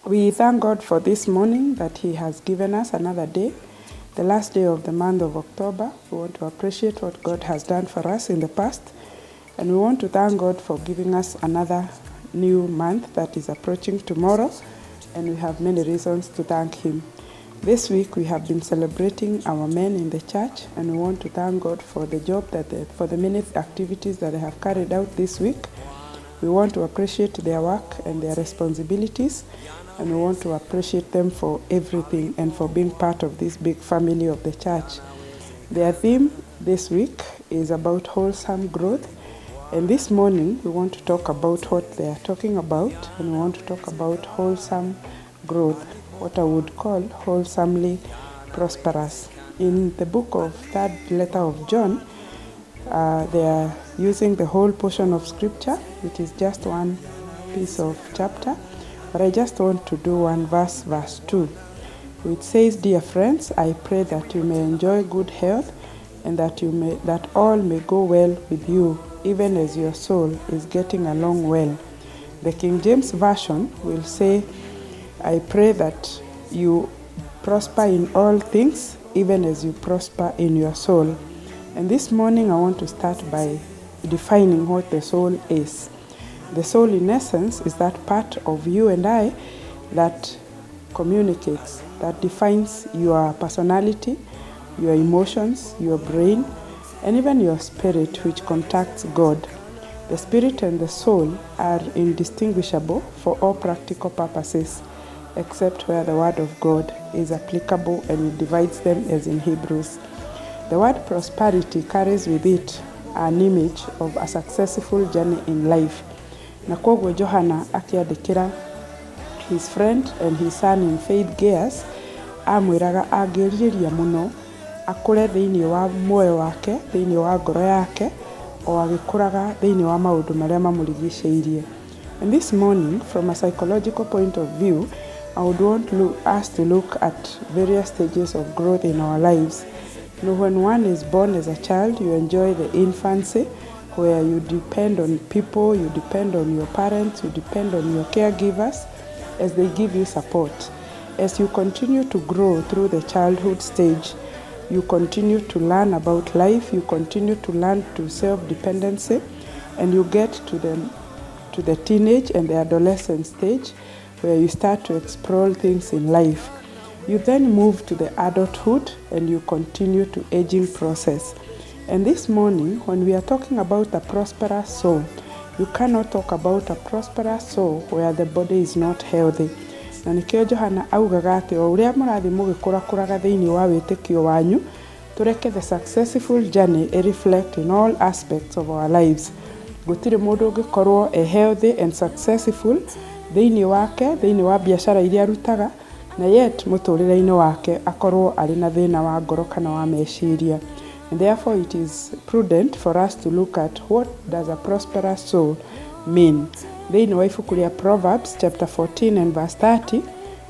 We thank God for this morning that He has given us another day, the last day of the month of October. We want to appreciate what God has done for us in the past, and we want to thank God for giving us another new month that is approaching tomorrow, and we have many reasons to thank Him. This week we have been celebrating our men in the church, and we want to thank God for the for the many activities that they have carried out this week. We want to appreciate their work and their responsibilities, and we want to appreciate them for everything and for being part of this big family of the church. Their theme this week is about wholesome growth, and this morning we want to talk about what they are talking about, and we want to talk about wholesome growth, what I would call wholesomely prosperous. In the book of third letter of John, they are using the whole portion of scripture, which is just one piece of chapter, but I just want to do one verse 2, which says, "Dear friends, I pray that you may enjoy good health and that all may go well with you, even as your soul is getting along well." The King James Version will say, "I pray that you prosper in all things, even as you prosper in your soul." And this morning I want to start by defining what the soul is. The soul, in essence, is that part of you and I that communicates, that defines your personality, your emotions, your brain, and even your spirit, which contacts God. The spirit and the soul are indistinguishable for all practical purposes, except where the word of God is applicable and it divides them, as in Hebrews. The word prosperity carries with it an image of a successful journey in life. Na kwoguo Johana akiandikira his friend and his son in faith Gaius, amwiraga angĩrirĩria mũno akũre thĩinĩ wa muoyo wake, thĩinĩ wa ngoro yake, o agĩkũraga thĩinĩ wa maũndũ marĩa mamũrigicĩirie. And this morning, from a psychological point of view, I would want us to look at various stages of growth in our lives. You know, when one is born as a child, you enjoy the infancy, where you depend on people, you depend on your parents, you depend on your caregivers as they give you support. As you continue to grow through the childhood stage, you continue to learn about life, you continue to learn to self-dependency, and you get to the teenage and the adolescent stage, where you start to explore things in life. You then move to the adulthood and you continue to aging process. And this morning, when we are talking about a prosperous soul, you cannot talk about a prosperous soul where the body is not healthy. Na nikio Johana augaga atĩ o ũrĩa mũrathiĩ mũgĩkũrakũraga thĩinĩ wa wĩtĩkio wanyu, tũreke the successful journey reflect in all aspects of our lives. Gũtirĩ mũndũ ũngĩkorwo healthy and successful thĩinĩ wake, thĩinĩ wa biacara iria arutaga, na yet mũtũrĩre-inĩ wake akorwo arĩ na thĩna wa ngoro kana wa meciria. And therefore it is prudent for us to look at what does a prosperous soul mean. Thĩinĩ wa ibuku rĩa Proverbs chapter 14 and verse 30,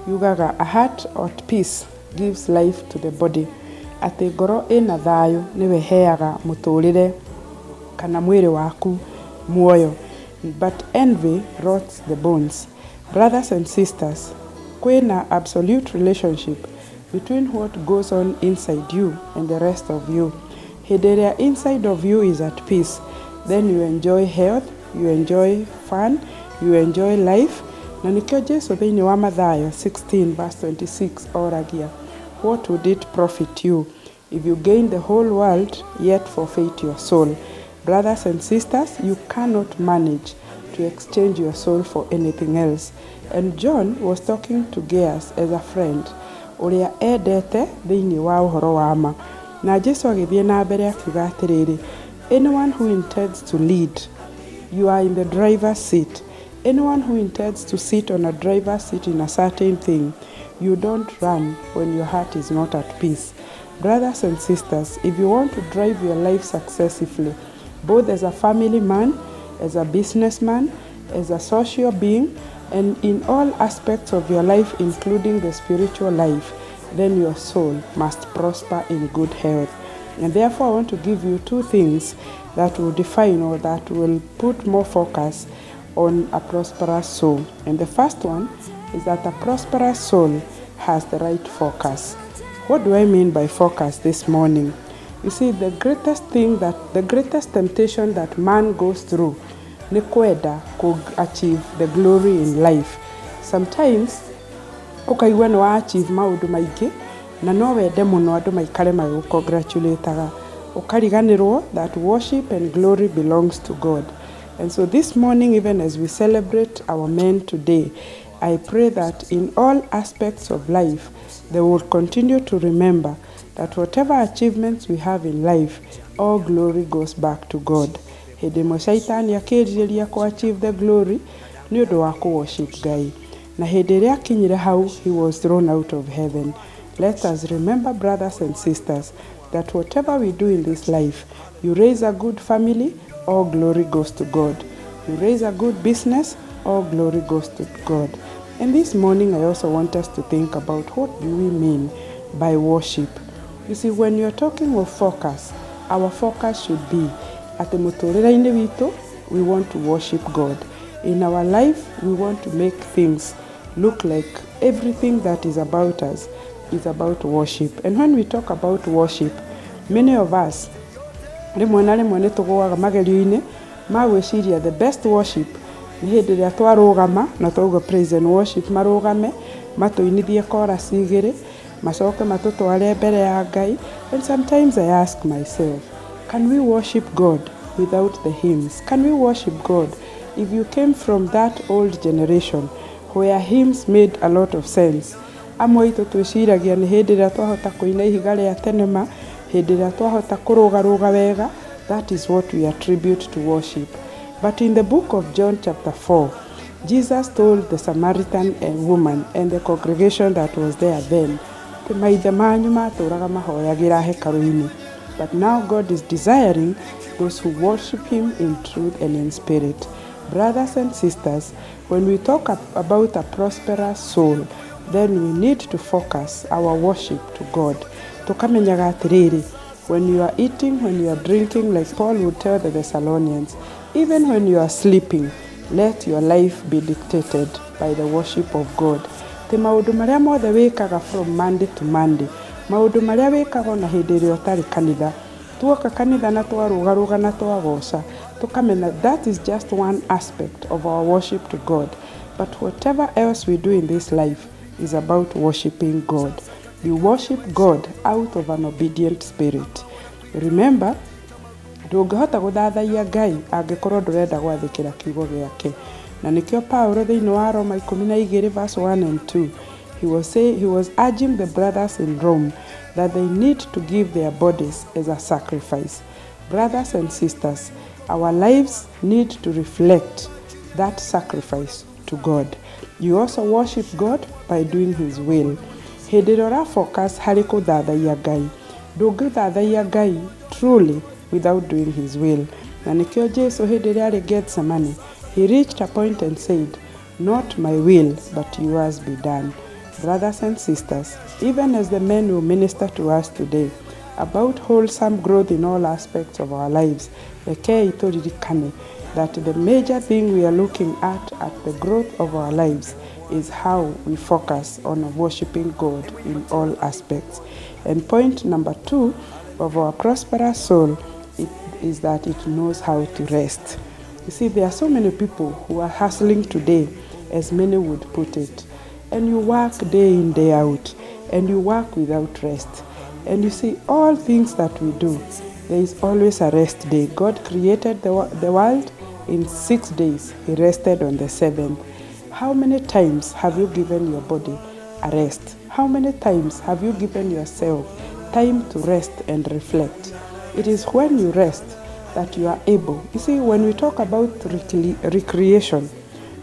yugaga, "A heart at peace gives life to the body." Atĩ ngoro ĩna thayũ nĩwe heaga mũtũrĩre kana mwĩrĩ waku muoyo. But envy rots the bones. Brothers and sisters, kwĩna absolute relationship between what goes on inside you and the rest of you. Hĩndĩ ĩrĩa inside of you is at peace, then you enjoy health, you enjoy fun, you enjoy life. Na nikio Jesu thĩinĩ wa Mathayo 16 verse 26 oragia, "What would it profit you if you gain the whole world yet forfeit your soul?" Brothers and sisters, you cannot manage to exchange your soul for anything else. And John was talking to Gaius as a friend, ũrĩa endete thĩinĩ wa ũhoro wa ma. Na Jesu agĩthiĩ na mbere akiuga atĩrĩrĩ, "Anyone who intends to lead, you are in the driver's seat. Anyone who intends to sit on a driver's seat in a certain thing, you don't run when your heart is not at peace." Brothers and sisters, if you want to drive your life successfully, both as a family man, as a businessman, as a social being, and in all aspects of your life, including the spiritual life, then your soul must prosper in good health. And therefore, I want to give you two things that will define or that will put more focus on a prosperous soul. And the first one is that a prosperous soul has the right focus. What do I mean by focus this morning? You see, the greatest temptation that man goes through ni kwenda to achieve the glory in life. Sometimes ukaigua no achieve maundu maingi na no wende muno andu maikare magugcongratulataga ukariganirwo that worship and glory belongs to God. And so this morning, even as we celebrate our men today, I pray that in all aspects of life they will continue to remember that whatever achievements we have in life, all glory goes back to God. Hĩndĩ ĩmwe Shaitani akĩrirĩria ku achieve the glory nĩ ũndũ wa ku worship Ngai. Na hĩndĩ ĩrĩa akinyire hau, he was thrown out of heaven. Let us remember, brothers and sisters, that whatever we do in this life, you raise a good family, all glory goes to God. You raise a good business, all glory goes to God. And this morning I also want us to think about what do we mean by worship. You see, when you're talking of focus, our focus should be at the muturĩre-inĩ witũ, we want to worship God. In our life, we want to make things look like everything that is about us is about worship. And when we talk about worship, many of us rĩmwe na rĩmwe nĩ tũgũaga magerio-inĩ ma gwĩciria the best worship nĩ hĩndĩ ĩrĩa twarũgama na twauga praise and worship marũgame matũinithie chorus igĩrĩ macoke matũtware mbere ya Ngai. And sometimes I ask myself, can we worship God without the hymns? Can we worship God if you came from that old generation where hymns made a lot of sense? Amwe itũ twĩciragia nĩ hĩndĩ ĩrĩa twahota kũina ihiga rĩa tenema, hĩndĩ ĩrĩa twahota kũrũgarũga wega, that is what we attribute to worship. But in the book of John chapter 4, Jesus told the Samaritan woman and the congregation that was there then, maithe manyu matũraga mahoyagĩra hekarũ-inĩ. But now God is desiring those who worship him in truth and in spirit. Brothers and sisters, when we talk about a prosperous soul, then we need to focus our worship to God. Tukamenyaga atiriri, when you are eating, when you are drinking, like Paul would tell the Thessalonians, even when you are sleeping, let your life be dictated by the worship of God. Ti maundu maria mothe wikaga from Monday to Monday, maundu maria wikaga na hĩndĩ ĩrĩa ũtarĩ kanitha, tuoka kanitha na twarũgarũga na twagoca, tukamenya that is just one aspect of our worship to God. But whatever else we do in this life is about worshiping God. We worship God out of an obedient spirit. Remember, ndũngĩhota gũthathaiya Ngai angĩkorwo ndũrenda gwathĩkĩra kiugo gĩake. Na nĩkĩo Paulo thĩinĩ wa Roma 12 verse 1 and 2, he was urging the brothers in Rome that they need to give their bodies as a sacrifice. Brothers and sisters, our lives need to reflect that sacrifice to God. You also worship God by doing his will. Hĩndĩ ĩrĩa ũrafocus harĩ kũthathaiya Ngai, ndũngĩthathaiya Ngai truly without doing his will. Na nĩkĩo Jesu hĩndĩ ĩrĩa arĩ Gethsemane, he reached a point and said, not my will, but yours be done. Brothers and sisters, even as the men will minister to us today about wholesome growth in all aspects of our lives, that the major thing we are looking at the growth of our lives is how we focus on worshiping God in all aspects. And point number 2 of our prosperous soul is that it knows how to rest. You see, there are so many people who are hustling today, as many would put it, and you work day in, day out, and you work without rest. And you see, all things that we do, there is always a rest day. God created the world in 6 days. He rested on the 7th. How many times have you given your body a rest? How many times have you given yourself time to rest and reflect? It is when you rest that you are able. You see, when we talk about recreation,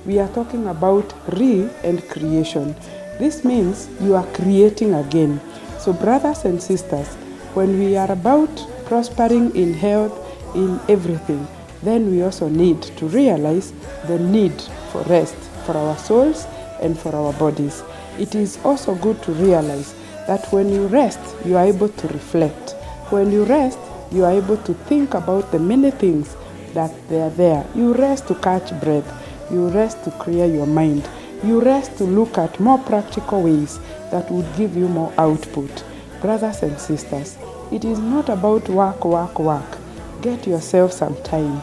we are talking about and creation. This means you are creating again. So brothers and sisters, when we are about prospering in health, in everything, then we also need to realize the need for rest for our souls and for our bodies. It is also good to realize that when you rest, you are able to reflect. When you rest, you are able to think about the many things that they are there. You rest to catch breath. You rest to clear your mind. you rest to look at more practical ways that would give you more output. Brothers and sisters, it is not about work, work, work. Get yourself some time.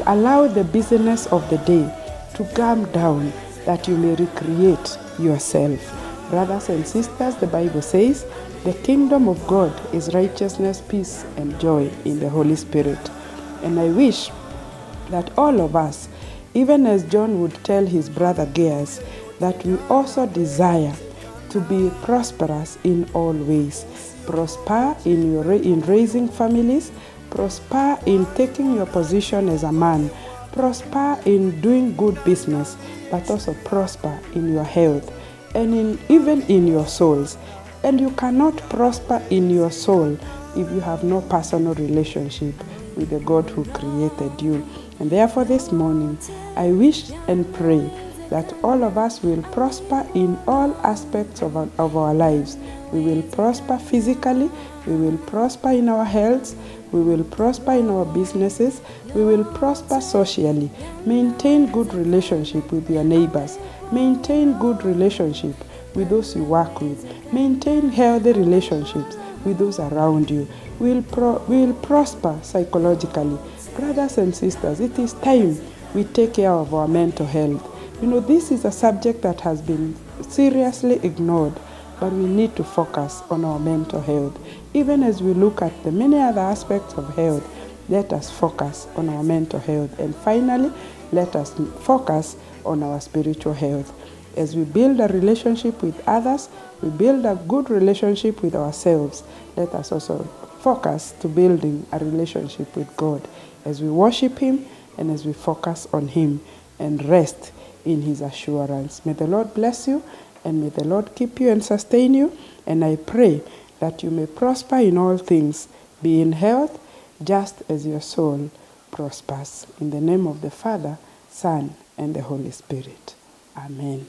Allow the busyness of the day to calm down that you may recreate yourself. Brothers and sisters, the Bible says, the kingdom of God is righteousness, peace, and joy in the Holy Spirit. And I wish that all of us, even as John would tell his brother Gaius, that we also desire to be prosperous in all ways. Prosper in raising families, prosper in taking your position as a man, prosper in doing good business, but also prosper in your health and even in your souls. And you cannot prosper in your soul if you have no personal relationship with the God who created you. And therefore this morning, I wish and pray that all of us will prosper in all aspects of our lives. We will prosper physically, we will prosper in our health, we will prosper in our businesses, we will prosper socially. Maintain good relationship with your neighbors. Maintain good relationship with those you work with. Maintain healthy relationships with those around you. We'll prosper psychologically. Brothers and sisters, it is time we take care of our mental health. You know, this is a subject that has been seriously ignored, but we need to focus on our mental health. Even as we look at the many other aspects of health, let us focus on our mental health. And finally, let us focus on our spiritual health. As we build a relationship with others, we build a good relationship with ourselves. Let us also focus to building a relationship with God as we worship Him and as we focus on Him and rest in His assurance. May the Lord bless you and may the Lord keep you and sustain you. And I pray that you may prosper in all things, be in health, just as your soul prospers. In the name of the Father, Son, and the Holy Spirit. Amen.